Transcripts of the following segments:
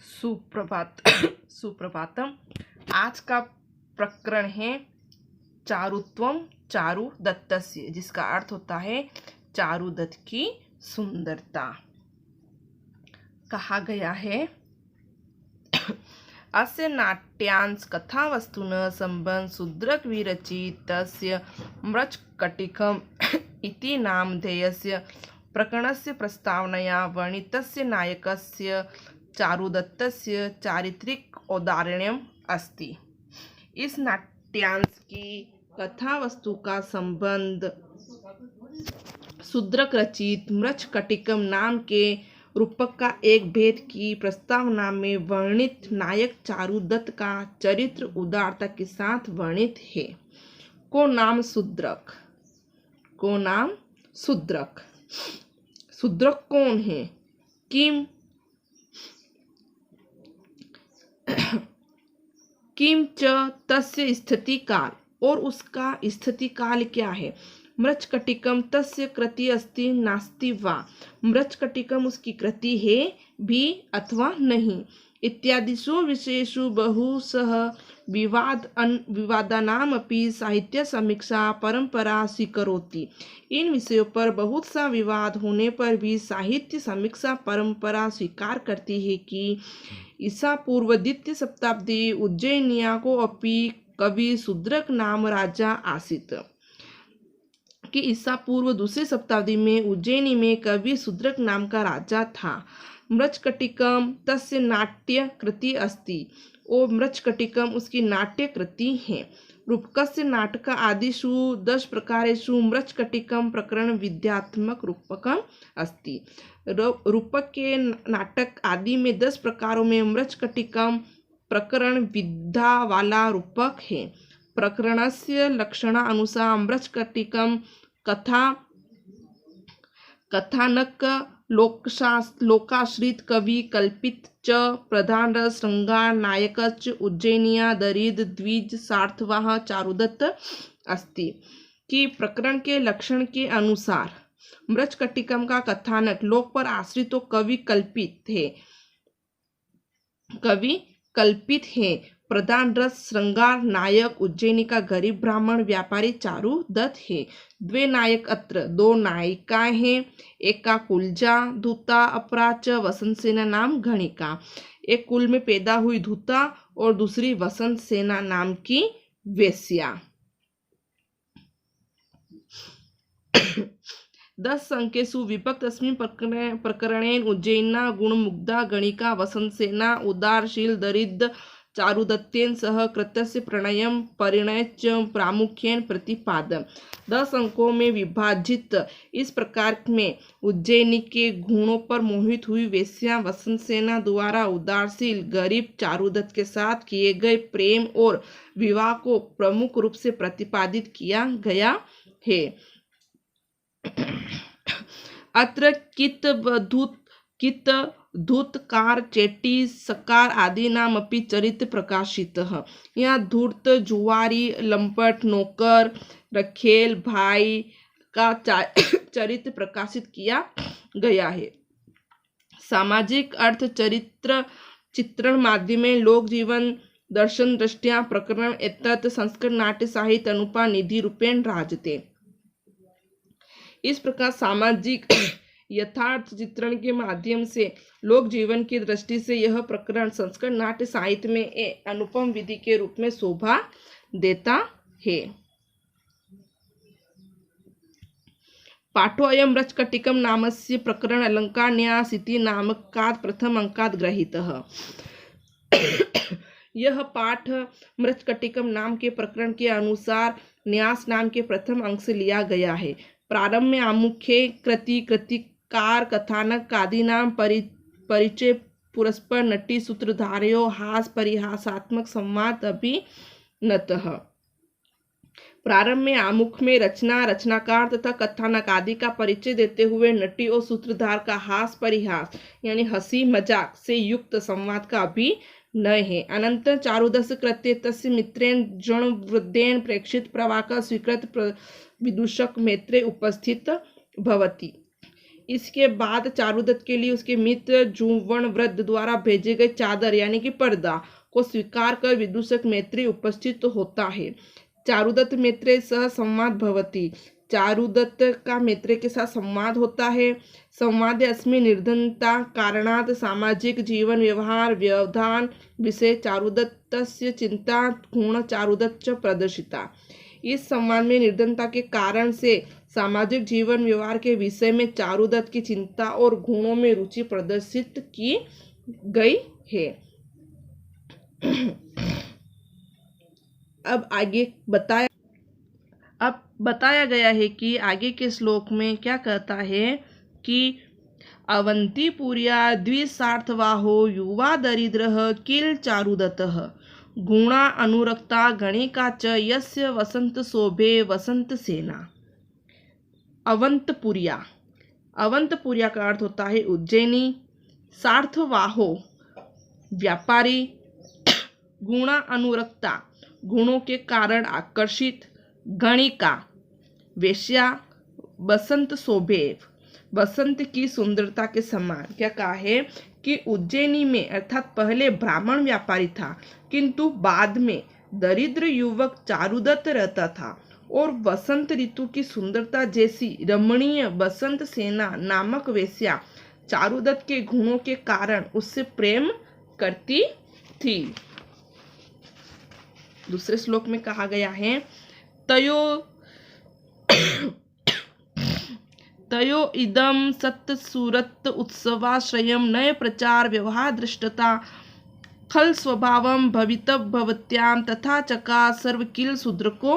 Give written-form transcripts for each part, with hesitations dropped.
सुप्रभात सुप्रभातम। आज का प्रकरण है चारुत्वम चारुदत्तस्य, जिसका अर्थ होता है चारुदत्त की सुंदरता। कहा गया है अस्य नाट्यांश कथावस्तुनः संबंध शूद्रक विरचितस्य मृच्छकटिकम् इति नामधेयस्य प्रकरणस्य प्रस्तावनया वर्णितस्य नायकस्य चारुदत्तस्य चारित्रिक औदार्यम् अस्ति। इस नाट्यांश की कथा वस्तु का संबंध शूद्रक रचित मृच्छकटिकम नाम के रूपक का एक भेद की प्रस्तावना में वर्णित नायक चारुदत्त का चरित्र उदारता के साथ वर्णित है। को नाम शूद्रक। शूद्रक कौन है? किम च तस्य स्थिति काल, और उसका स्थिति काल क्या है। मृच्छकटिकम तस्य कृति अस्ति नास्ति वा, मृच्छकटिकम उसकी कृति है भी अथवा नहीं, इत्यादिषु विषयेषु बहुशः विवादानामपि साहित्य समीक्षा परंपरा स्वीकरोति। इन विषयों पर बहुत सा विवाद होने पर भी साहित्य समीक्षा परंपरा स्वीकार करती है कि ईसा पूर्व द्वितीय शताब्दी उज्जैनिया को अपि कवि शूद्रक नाम राजा आसीत, कि ईसा पूर्व दूसरी शताब्दी में उज्जैनी में कवि शूद्रक नाम का राजा था। मृच्छकटिकम तस्य नाट्य कृति अस्ति, ओ मृच्छकटिकम उसकी नाट्य कृति है। रूपकस्य नाटक आदिषु 10 प्रकारेषु मृच्छकटिकम प्रकरण विद्यात्मक रूपकम अस्ति। रूपक के नाटक आदि में 10 प्रकारों में मृच्छकटिकम प्रकरण विद्या वाला रूपक है। प्रकरणस्य लक्षणानुसार मृच्छकटिकम कथानक लोकाश्रित कवि कल्पित च प्रधान रस श्रृंगार नायकच उज्जैनिया दरिद द्विज सार्थवाह चारुदत्त अस्ति। कि प्रकरण के लक्षण के अनुसार मृच्छकटिकम का कथानक लोक पर आश्रित तो कवि कल्पित है। प्रधान रस श्रृंगार नायक उज्जैनी का गरीब ब्राह्मण व्यापारी चारुदत्त है। द्वे नायक अत्र, 2 नायिकाएं हैं। एक का कुलजा धूता अपरा च वसंत सेना नाम गणिका, एक कुल में पैदा हुई धूता और दूसरी वसंत सेना नाम की वेश्या। 10 संकेषु विभक्तस्मिन् प्रकरणेन उज्जैना गुणमुग्धा गणिका वसंत सेना उदारशील दरिद्र चारुदत्तेन सह कृतस्य प्रणयम परिणय च प्रामुख्येन प्रतिपादन। 10 अंकों में विभाजित इस प्रकार में उज्जैनी के गुणों पर मोहित हुई वेश्या वसंत सेना द्वारा उदारशील गरीब चारुदत्त के साथ किए गए प्रेम और विवाह को प्रमुख रूप से प्रतिपादित किया गया है। अत्र कित धूतकार चेटी सकार आदि नाम अपि चरित्र प्रकाशितः। यहाँ धूर्त जुआरी लंपट नौकर रखेल भाई का चरित्र प्रकाशित किया गया है। सामाजिक अर्थ चरित्र चित्रण माध्यम लोक जीवन दर्शन दृष्टिया प्रकरण एतत् संस्कृत नाट्य साहित्य अनुपा निधि रूपेण राजते। इस प्रकार सामाजिक यथार्थ चित्रण के माध्यम से लोक जीवन की दृष्टि से यह प्रकरण संस्कृत नाट्य साहित्य में एक अनुपम विधि के रूप में शोभा देता है। पाठोऽयं मृच्छकटिकम नामस्य प्रकरण अलंकार न्यास इति नामकात् प्रथम अंकात् गृहीतः। यह पाठ मृच्छकटिकम नाम के प्रकरण के अनुसार न्यास नाम के प्रथम अंक से लिया गया है। प्रारंभ में आमुखे कृतिकार कथानक आदि नाम परिचय पुरस्पर नटी सूत्रधारयो हास परिहासात्मक संवाद अभिनतः। प्रारंभ में आमुख में रचनाकार तथा कथानक आदि का परिचय देते हुए नटी और सूत्रधार का हास परिहास यानी हंसी मजाक से युक्त संवाद का अभिनय है। अनंतर चारुदत्त कृत्य तस्य मित्रेण जणवृद्धेन प्रेक्षित प्रवाक स्वीकृत विदूषक मैत्रे उपस्थित भवति। इसके बाद चारुदत्त के लिए उसके मित्र जुवर्ण वृद्ध द्वारा भेजे गए चादर यानी कि पर्दा को स्वीकार कर विदूषक मैत्री उपस्थित होता है। चारुदत्त मैत्रेय सह संवाद भवति। चारुदत्त का मैत्रेय के साथ संवाद होता है। संवादे अस्मिन् निर्धनता कारणात् सामाजिक जीवन व्यवहार व्यवधान विषय चारुदत्तस्य चिंता गुण चारुदत्त प्रदर्शिता। इस संवाद में निर्धनता के कारण से सामाजिक जीवन व्यवहार के विषय में चारुदत्त की चिंता और गुणों में रुचि प्रदर्शित की गई है। अब बताया गया है कि आगे के श्लोक में क्या कहता है कि अवंतीपुर्या द्विसार्थवाहो युवा दरिद्रः किल चारुदत्तः गुणा अनुरक्ता गणिका च यस्य वसंत शोभे वसंत सेना। अवंतपुर्या का अर्थ होता है उज्जैनी, सार्थवाहो व्यापारी, गुणा अनुरक्ता गुणों के कारण आकर्षित, गणिका वेश्या, बसंत शोभे बसंत की सुंदरता के समान। क्या कहा है कि उज्जैनी में अर्थात पहले ब्राह्मण व्यापारी था किंतु बाद में दरिद्र युवक चारुदत्त रहता था और बसंत ऋतु की सुंदरता जैसी रमणीय बसंत सेना नामक वेश्या चारुदत्त के गुणों के कारण उससे प्रेम करती थी। दूसरे श्लोक में कहा गया है तयो इदम सत्य सूरत उत्सवाश्रयम नय प्रचार व्यवहार दृष्टता खल स्वभावम भवितव भवत्याम तथा चका सर्व किल शूद्रको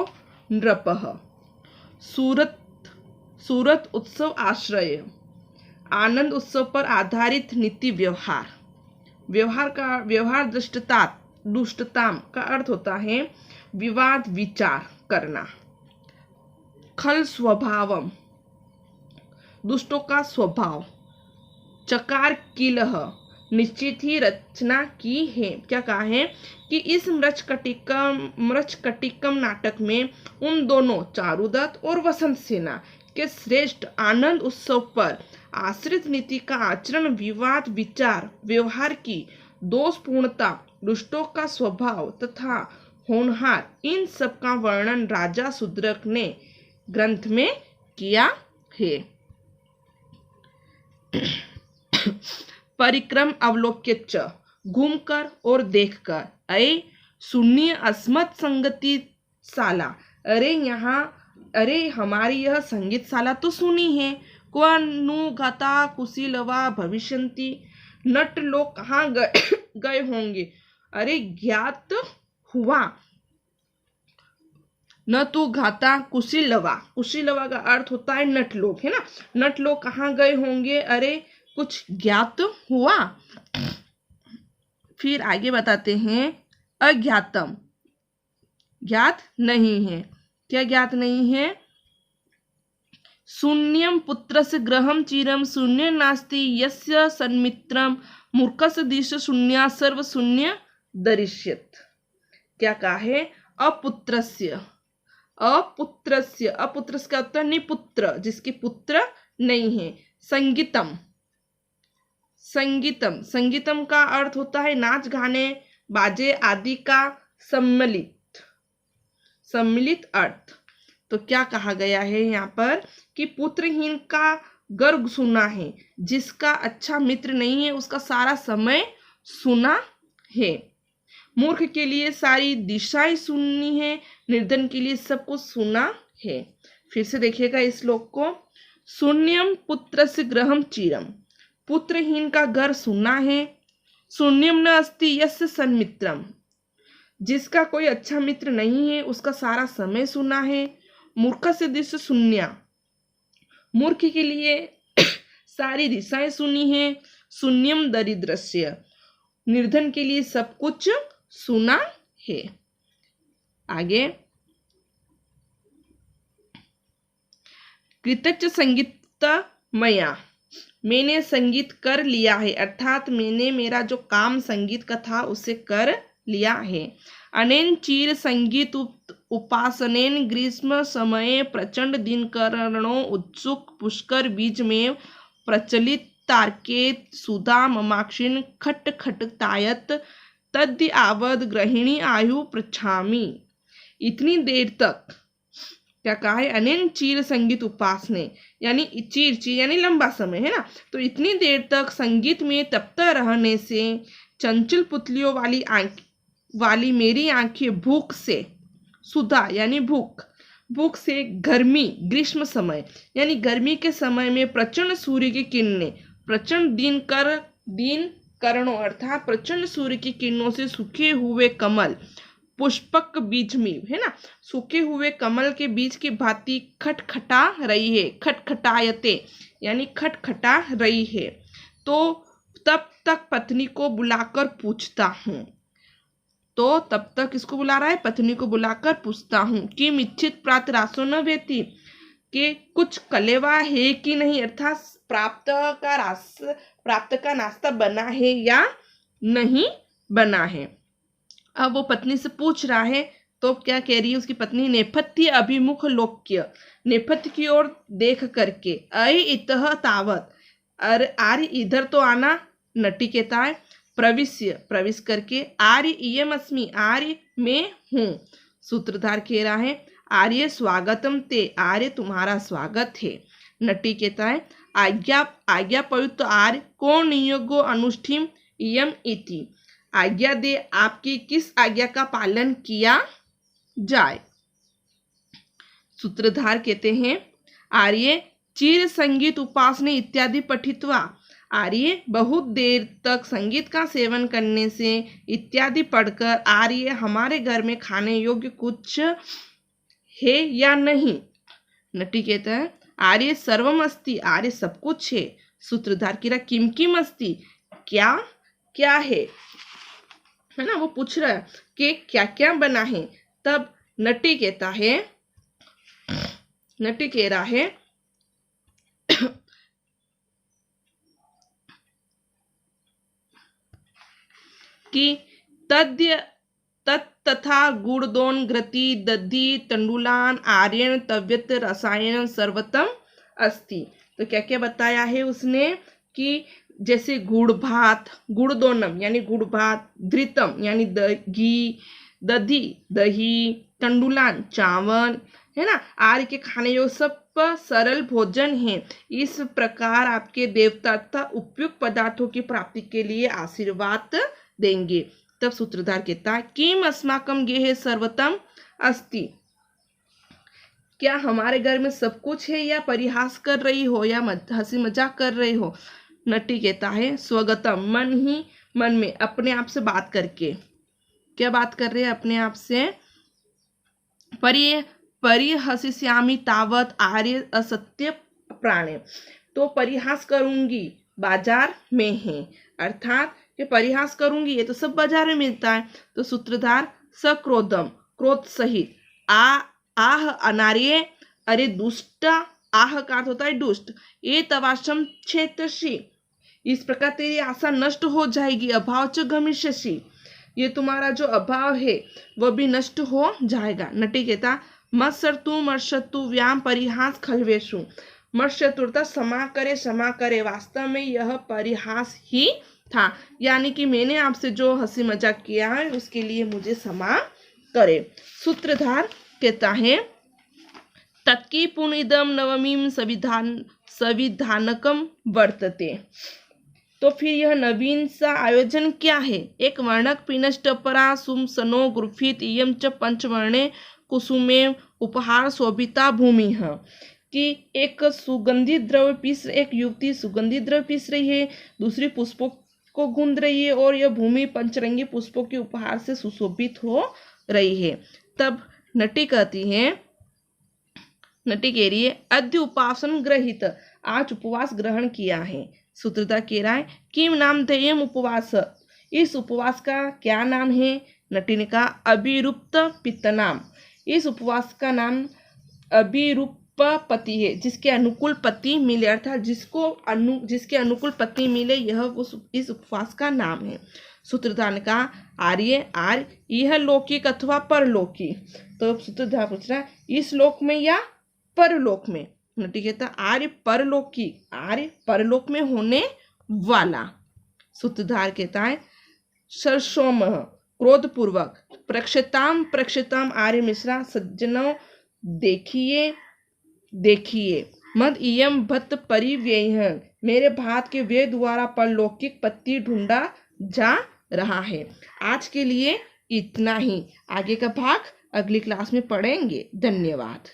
नृपः। सूरत उत्सव आश्रय आनंद उत्सव पर आधारित नीति व्यवहार दुष्टताम का अर्थ होता है विवाद विचार करना। खल स्वभावम दुष्टों का स्वभाव। चकार किलह निश्चित ही रचना की है। क्या कहा है कि इस मृच्छकटिकम नाटक में उन दोनों चारुदत्त और वसंत सेना के श्रेष्ठ आनंद उत्सव पर आश्रित नीति का आचरण, विवाद विचार व्यवहार की दोषपूर्णता, दुष्टों का स्वभाव तथा होनहार, इन सब का वर्णन राजा शूद्रक ने ग्रंथ में किया है। परिक्रम अवलोक्य च घूमकर और देखकर। अय शून्य अस्मत् संगति शाला। अरे हमारी यह संगीत शाला तो सुनी है। क्वनुगता कुशीलवा भविष्यन्ति। नट लोग कहाँ गए होंगे। अरे ज्ञात हुआ। न तो घाता कुशीलवा का अर्थ होता है नट लोग, है ना। नट लोग कहाँ गए होंगे, अरे कुछ ज्ञात हुआ। फिर आगे बताते हैं अज्ञातम, ज्ञात नहीं है। क्या ज्ञात नहीं है। शून्यम पुत्रस्य गृहं चिरं शून्य नास्ति यस्य सन्मित्रम मूर्खस्य दिश शून्या सर्व शून्य दरिष्यत। क्या कहा है अपुत्रस्य का उत्तर निपुत्र, जिसके पुत्र नहीं है। संगीतम का अर्थ होता है नाच गाने बाजे आदि का सम्मिलित अर्थ। तो क्या कहा गया है यहाँ पर कि पुत्रहीन का गर्व सुना है, जिसका अच्छा मित्र नहीं है उसका सारा समय सुना है। मूर्ख के लिए सारी दिशाएं सुननी है, निर्धन के लिए सब कुछ सुना है। फिर से देखिएगा इस श्लोक को। शून्यम पुत्रस्य गृहं चिरम, पुत्रहीन का घर सुना है। शून्यम न अस्ति यस्य सन्मित्रम, जिसका कोई अच्छा मित्र नहीं है उसका सारा समय सुना है। मूर्खस्य दिश शून्या, मूर्ख के लिए सारी दिशाएं सुनी है। शून्यम दरिद्रस्य, निर्धन के लिए सब कुछ सुना है। आगे कृतच्च संगीत मया, मैंने संगीत कर लिया है, अर्थात मैंने मेरा जो काम संगीत का था उसे कर लिया है। अनेन चीर संगीत उपासनेन ग्रीष्म समये प्रचंड दिनकरणों उत्सुक पुष्कर बीज में प्रचलित तार्केत सुधा ममाक्षिण खट खटतायत तद्य आवद गृहिणी आयु पृच्छामि। इतनी देर तक क्या कहा है, अनेन चीर संगीत उपासने, यानी चीर यानी लंबा समय है ना, तो इतनी देर तक संगीत में तप्त रहने से चंचल पुतलियों वाली मेरी आंखें भूख से, सुधा यानी भूख से, गर्मी ग्रीष्म समय यानी गर्मी के समय में प्रचंड सूर्य की किरणें, प्रचंड दिन करणों अर्थात प्रचंड सूर्य की किरणों से सूखे हुए कमल पुष्पक बीज में है ना, सूखे हुए कमल के बीज की भांति खटखटा रही है, खटखटायते यानी खटखटा रही है। तो तब तक पत्नी को बुलाकर पूछता हूँ, तो तब तक किसको बुला रहा है, पत्नी को बुलाकर पूछता हूँ कि मिच्छित प्रात रासो न वेती, कि कुछ कलेवा है कि नहीं, अर्थात प्राप्त का नाश्ता बना है या नहीं बना है। अब वो पत्नी से पूछ रहा है, तो क्या कह रही है उसकी पत्नी, नेपथ्य अभिमुख लोक्य, नेपथ्य की ओर देख करके, अय इतः तावत, आर्य इधर तो आना, नटी कहता है, प्रविश करके, आर्य इयम अस्मि, आर्य में हूँ। सूत्रधार कह रहा है, आर्य स्वागतम ते, आर्य तुम्हारा स्वागत है। नटी कहता है, आज्ञा पयुक्त आर्य को नियोगो अनुष्ठिम इयम इति, आज्ञा दे आपकी किस आज्ञा का पालन किया जाए। सूत्रधार कहते हैं, आर्य चीर संगीत उपासने इत्यादि पठित्वा, आर्य बहुत देर तक संगीत का सेवन करने से इत्यादि पढ़कर, आर्य हमारे घर में खाने योग्य कुछ है या नहीं। नटी कहता है, आर्य सर्वम अस्ति, आर्य सब कुछ है। सूत्रधार की रहा किम किम अस्ति, क्या क्या है ना, वो पूछ रहा है कि क्या क्या बना है। तब नटी कह रहा है कि तथा गुड़दोन घृति दधि तंडुलान आर्यन तव्यत रसायन सर्वतम अस्ति। तो क्या क्या बताया है उसने कि जैसे गुड़ भात, गुड़दोनम यानी गुड़ भात, धृतम यानी घी, दही, तंडुलान चावल है ना, आर्य के खाने जो सब सरल भोजन है। इस प्रकार आपके देवता तथा उपयुक्त पदार्थों की प्राप्ति के लिए आशीर्वाद देंगे। तब सूत्रधार कहता है, किम अस्माकं गेहे सर्वतम अस्ति, क्या हमारे घर में सब कुछ है या परिहास कर रही हो या हंसी मजाक कर रही हो। नटी कहता है, स्वगतम मन ही मन में अपने आप से बात करके, क्या बात कर रहे हैं अपने आप से, परिहसिष्यामि तावत आर्य असत्य प्राणे, तो परिहास करूंगी बाजार में है, अर्थात कि परिहास करूंगी ये तो सब बाजार में मिलता है। तो सूत्रधार सक्रोधम क्रोध सहित, आह अनार्य, अरे दुष्ट, आह का अर्थ होता है दुष्ट, ये तवाशम क्षेत्रशी, इस प्रकार तेरी आशा नष्ट हो जाएगी, अभाव च गमिष्यसि, ये तुम्हारा जो अभाव है वह भी नष्ट हो जाएगा। नटी कहता, मत्सर्तु व्याम परिहास खलवेशु, मत्सर्तुरता क्षमा करे, वास्तव में यह परिहास ही था, यानी कि मैंने आपसे जो हंसी मजाक किया है उसके लिए मुझे क्षमा करे। सूत्रधार कहता है, तत्की पुनिदम नवमीम संविधानकम वर्तते, तो फिर यह नवीन सा आयोजन क्या है, एक वर्णक पिनष्ट परा सुम सनो गुरुफित इयम च पंचवर्णे कुसुमे उपहार शोभिता भूमि है, कि एक सुगंधित द्रव्य पीस, एक युवती सुगंधित द्रव्य पीस रही है, दूसरी पुष्पों को गूंद रही है और यह भूमि पंचरंगी पुष्पों के उपहार से सुशोभित हो रही है। तब नटी कहती है, नटी कह रही है, अद्य उपासन ग्रहित, आज उपवास ग्रहण किया है। सूत्रधार कह रहा है, किम नाम ध्येयम उपवास, इस उपवास का क्या नाम है। नटी ने कहा, अभिरूप्त पित्तनाम, इस उपवास का नाम अभिरूप पति है, जिसके अनुकूल पति मिले, अर्थात जिसके अनुकूल पति मिले, यह इस उपवास का नाम है। सूत्रधार ने कहा, आर्य यह लौकिक अथवा परलौकिक, तो सूत्रधार पूछ रहा है, इस लोक में या परलोक में। नचिकेता आर्य परलौकी, आर्य परलोक में होने वाला। सूत्रधार कहता है सरसोम क्रोधपूर्वक, प्रक्षताम आर्य मिश्रा सज्जनों देखिए देखिए, मद इयम भत्त परिव्यय, मेरे भात के व्यय द्वारा परलौकिक पत्ती ढूंढा जा रहा है। आज के लिए इतना ही, आगे का भाग अगली क्लास में पढ़ेंगे। धन्यवाद।